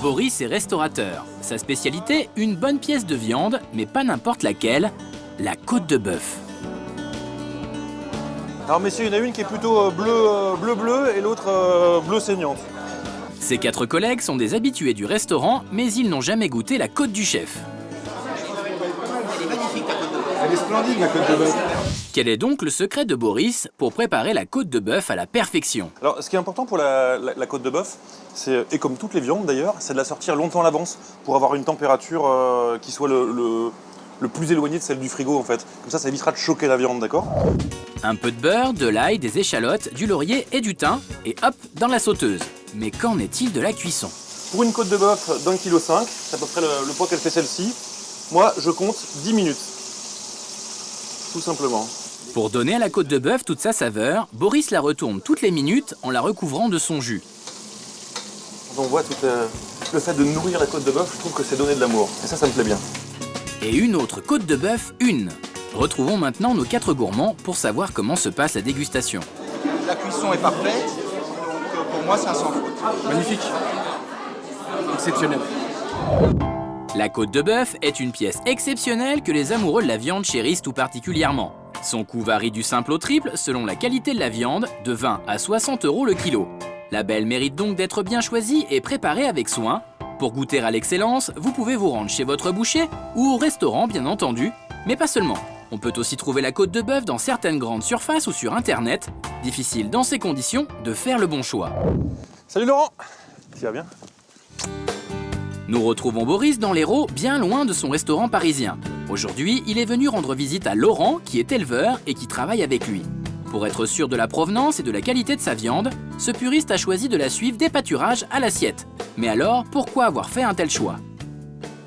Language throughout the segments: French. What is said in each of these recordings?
Boris est restaurateur. Sa spécialité, une bonne pièce de viande, mais pas n'importe laquelle, la côte de bœuf. Alors messieurs, il y en a une qui est plutôt bleu et l'autre bleu saignante. Ses 4 collègues sont des habitués du restaurant, mais ils n'ont jamais goûté la côte du chef. Elle est magnifique la côte de bœuf. Elle est splendide la côte de bœuf. Quel est donc le secret de Boris pour préparer la côte de bœuf à la perfection? Alors ce qui est important pour la côte de bœuf, et comme toutes les viandes d'ailleurs, c'est de la sortir longtemps à l'avance pour avoir une température qui soit le plus éloigné de celle du frigo en fait. Comme ça évitera de choquer la viande, d'accord? Un peu de beurre, de l'ail, des échalotes, du laurier et du thym, et hop, dans la sauteuse. Mais qu'en est-il de la cuisson? Pour une côte de bœuf d'1,5 kg, c'est à peu près le poids qu'elle fait celle-ci, moi je compte 10 minutes. Tout simplement. Pour donner à la côte de bœuf toute sa saveur, Boris la retourne toutes les minutes en la recouvrant de son jus. Quand on voit tout le fait de nourrir la côte de bœuf, je trouve que c'est donner de l'amour. Et ça me plaît bien. Et une autre côte de bœuf, une. Retrouvons maintenant nos 4 gourmands pour savoir comment se passe la dégustation. La cuisson est parfaite, donc pour moi c'est un sans faute. Magnifique. Exceptionnel. La côte de bœuf est une pièce exceptionnelle que les amoureux de la viande chérissent tout particulièrement. Son coût varie du simple au triple selon la qualité de la viande, de 20 à 60 € le kilo. La belle mérite donc d'être bien choisie et préparée avec soin. Pour goûter à l'excellence, vous pouvez vous rendre chez votre boucher ou au restaurant bien entendu, mais pas seulement. On peut aussi trouver la côte de bœuf dans certaines grandes surfaces ou sur internet. Difficile dans ces conditions de faire le bon choix. Salut Laurent! Tu vas bien? Nous retrouvons Boris dans l'Hérault, bien loin de son restaurant parisien. Aujourd'hui, il est venu rendre visite à Laurent, qui est éleveur et qui travaille avec lui. Pour être sûr de la provenance et de la qualité de sa viande, ce puriste a choisi de la suivre des pâturages à l'assiette. Mais alors, pourquoi avoir fait un tel choix?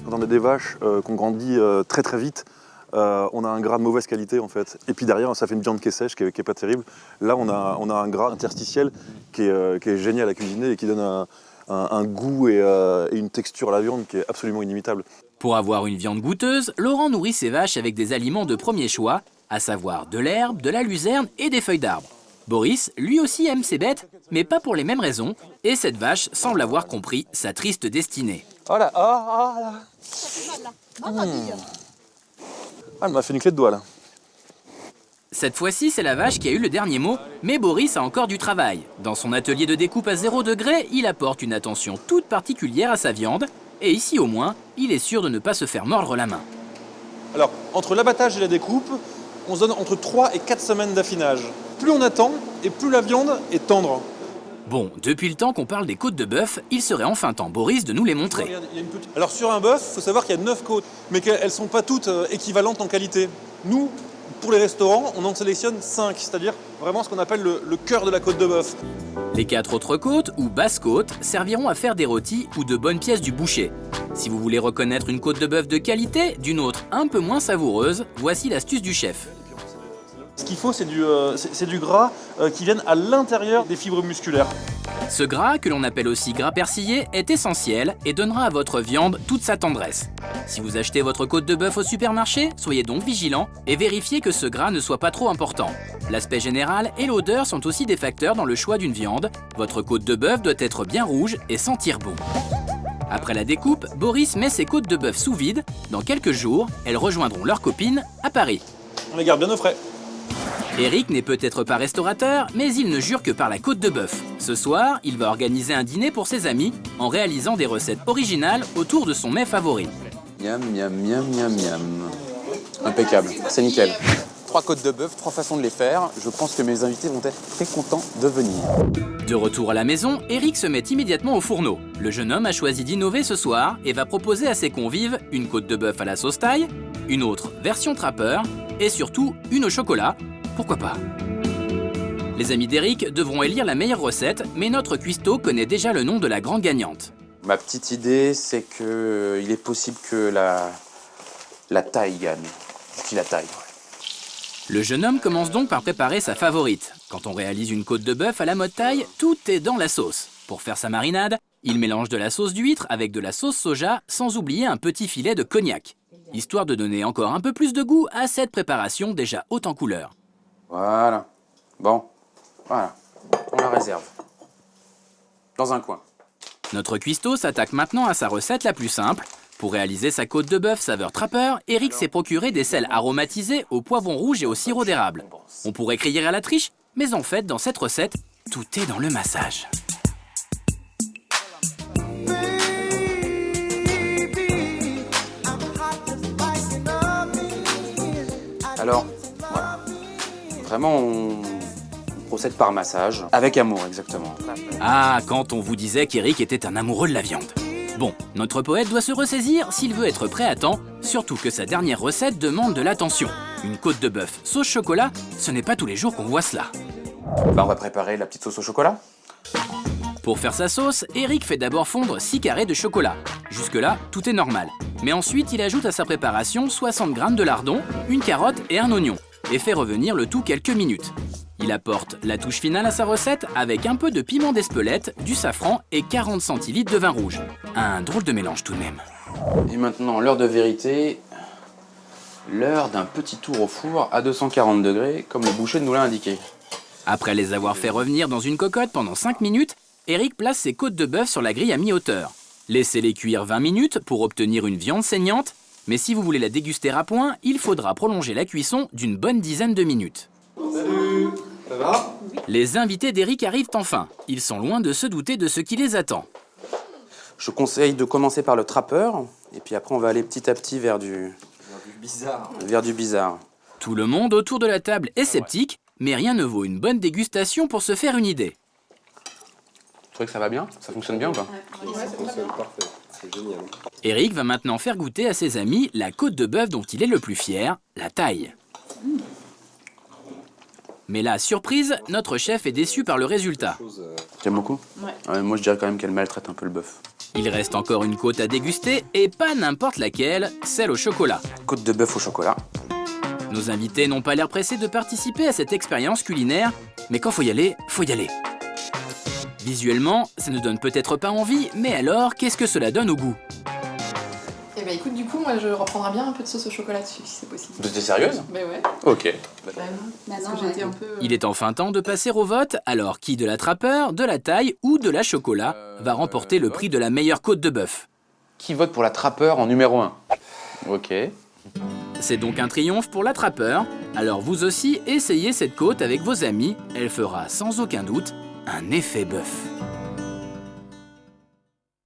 Quand on a des vaches qu'on grandit très très vite, on a un gras de mauvaise qualité en fait. Et puis derrière, ça fait une viande qui est sèche, qui est pas terrible. Là, on a un gras interstitiel qui est génial à cuisiner et qui donne un goût et une texture à la viande qui est absolument inimitable. Pour avoir une viande goûteuse, Laurent nourrit ses vaches avec des aliments de premier choix, à savoir de l'herbe, de la luzerne et des feuilles d'arbre. Boris, lui aussi, aime ses bêtes, mais pas pour les mêmes raisons, et cette vache semble avoir compris sa triste destinée. Oh là, oh là. Elle m'a fait une clé de doigt là. Cette fois-ci, c'est la vache qui a eu le dernier mot, mais Boris a encore du travail. Dans son atelier de découpe à 0 degré, il apporte une attention toute particulière à sa viande, et ici au moins, il est sûr de ne pas se faire mordre la main. Alors, entre l'abattage et la découpe, on se donne entre 3 et 4 semaines d'affinage. Plus on attend, et plus la viande est tendre. Bon, depuis le temps qu'on parle des côtes de bœuf, il serait enfin temps, Boris, de nous les montrer. Regarde, il y a une petite... Alors sur un bœuf, il faut savoir qu'il y a 9 côtes, mais qu'elles ne sont pas toutes équivalentes en qualité. Nous, pour les restaurants, on en sélectionne 5, c'est-à-dire vraiment ce qu'on appelle le cœur de la côte de bœuf. Les 4 autres côtes, ou basses côtes, serviront à faire des rôtis ou de bonnes pièces du boucher. Si vous voulez reconnaître une côte de bœuf de qualité d'une autre un peu moins savoureuse, voici l'astuce du chef. Ce qu'il faut, c'est du gras qui vienne à l'intérieur des fibres musculaires. Ce gras, que l'on appelle aussi gras persillé, est essentiel et donnera à votre viande toute sa tendresse. Si vous achetez votre côte de bœuf au supermarché, soyez donc vigilant et vérifiez que ce gras ne soit pas trop important. L'aspect général et l'odeur sont aussi des facteurs dans le choix d'une viande. Votre côte de bœuf doit être bien rouge et sentir bon. Après la découpe, Boris met ses côtes de bœuf sous vide. Dans quelques jours, elles rejoindront leurs copines à Paris. On les garde bien au frais. Eric n'est peut-être pas restaurateur, mais il ne jure que par la côte de bœuf. Ce soir, il va organiser un dîner pour ses amis en réalisant des recettes originales autour de son mets favori. Miam, miam, miam, miam, miam. Impeccable, c'est nickel. 3 côtes de bœuf, 3 façons de les faire. Je pense que mes invités vont être très contents de venir. De retour à la maison, Eric se met immédiatement au fourneau. Le jeune homme a choisi d'innover ce soir et va proposer à ses convives une côte de bœuf à la sauce thaï, une autre version trappeur et surtout une au chocolat. Pourquoi pas? Les amis d'Eric devront élire la meilleure recette, mais notre cuistot connaît déjà le nom de la grande gagnante. Ma petite idée, c'est qu'il est possible que la taille gagne. Je dis la taille, ouais. Le jeune homme commence donc par préparer sa favorite. Quand on réalise une côte de bœuf à la mode thaï, tout est dans la sauce. Pour faire sa marinade, il mélange de la sauce d'huître avec de la sauce soja, sans oublier un petit filet de cognac, histoire de donner encore un peu plus de goût à cette préparation déjà haute en couleur. Voilà. Bon, voilà. On la réserve. Dans un coin. Notre cuistot s'attaque maintenant à sa recette la plus simple. Pour réaliser sa côte de bœuf saveur Trapper, Eric s'est procuré des sels aromatisés au poivron rouge et au sirop d'érable. On pourrait crier à la triche, mais en fait, dans cette recette, tout est dans le massage. Alors, voilà. Vraiment, on procède par massage, avec amour, exactement. Ah, quand on vous disait qu'Eric était un amoureux de la viande. Bon, notre poète doit se ressaisir s'il veut être prêt à temps, surtout que sa dernière recette demande de l'attention. Une côte de bœuf sauce chocolat, ce n'est pas tous les jours qu'on voit cela. Bah, on va préparer la petite sauce au chocolat. Pour faire sa sauce, Eric fait d'abord fondre 6 carrés de chocolat. Jusque-là, tout est normal. Mais ensuite, il ajoute à sa préparation 60 g de lardon, une carotte et un oignon, et fait revenir le tout quelques minutes. Il apporte la touche finale à sa recette avec un peu de piment d'Espelette, du safran et 40 centilitres de vin rouge. Un drôle de mélange tout de même. Et maintenant, l'heure de vérité. L'heure d'un petit tour au four à 240 degrés, comme le boucher nous l'a indiqué. Après les avoir fait revenir dans une cocotte pendant 5 minutes, Eric place ses côtes de bœuf sur la grille à mi-hauteur. Laissez-les cuire 20 minutes pour obtenir une viande saignante, mais si vous voulez la déguster à point, il faudra prolonger la cuisson d'une bonne dizaine de minutes. Salut, ça va? Les invités d'Eric arrivent enfin. Ils sont loin de se douter de ce qui les attend. Je conseille de commencer par le Trapper, et puis après on va aller petit à petit vers du bizarre. Tout le monde autour de la table est sceptique, mais rien ne vaut une bonne dégustation pour se faire une idée. Tu trouvez que ça va bien? Ça fonctionne bien ou pas? C'est parfait, c'est génial. Eric va maintenant faire goûter à ses amis la côte de bœuf dont il est le plus fier, la taille. Mais là, surprise, notre chef est déçu par le résultat. T'aimes beaucoup? Ouais. Moi je dirais quand même qu'elle maltraite un peu le bœuf. Il reste encore une côte à déguster, et pas n'importe laquelle, celle au chocolat. Côte de bœuf au chocolat. Nos invités n'ont pas l'air pressés de participer à cette expérience culinaire, mais quand faut y aller, faut y aller. Visuellement, ça ne donne peut-être pas envie, mais alors, qu'est-ce que cela donne au goût? Eh ben écoute, du coup, moi je reprendrai bien un peu de sauce au chocolat dessus, si c'est possible. Vous êtes sérieuse? Ben ouais, Ok. parce que j'ai été un peu... Il est enfin temps de passer au vote, alors qui de la Trapper, de la taille ou de la chocolat va remporter le prix de la meilleure côte de bœuf? Qui vote pour la Trapper en numéro 1? Ok. C'est donc un triomphe pour la Trapper, alors vous aussi essayez cette côte avec vos amis, elle fera sans aucun doute un effet bœuf.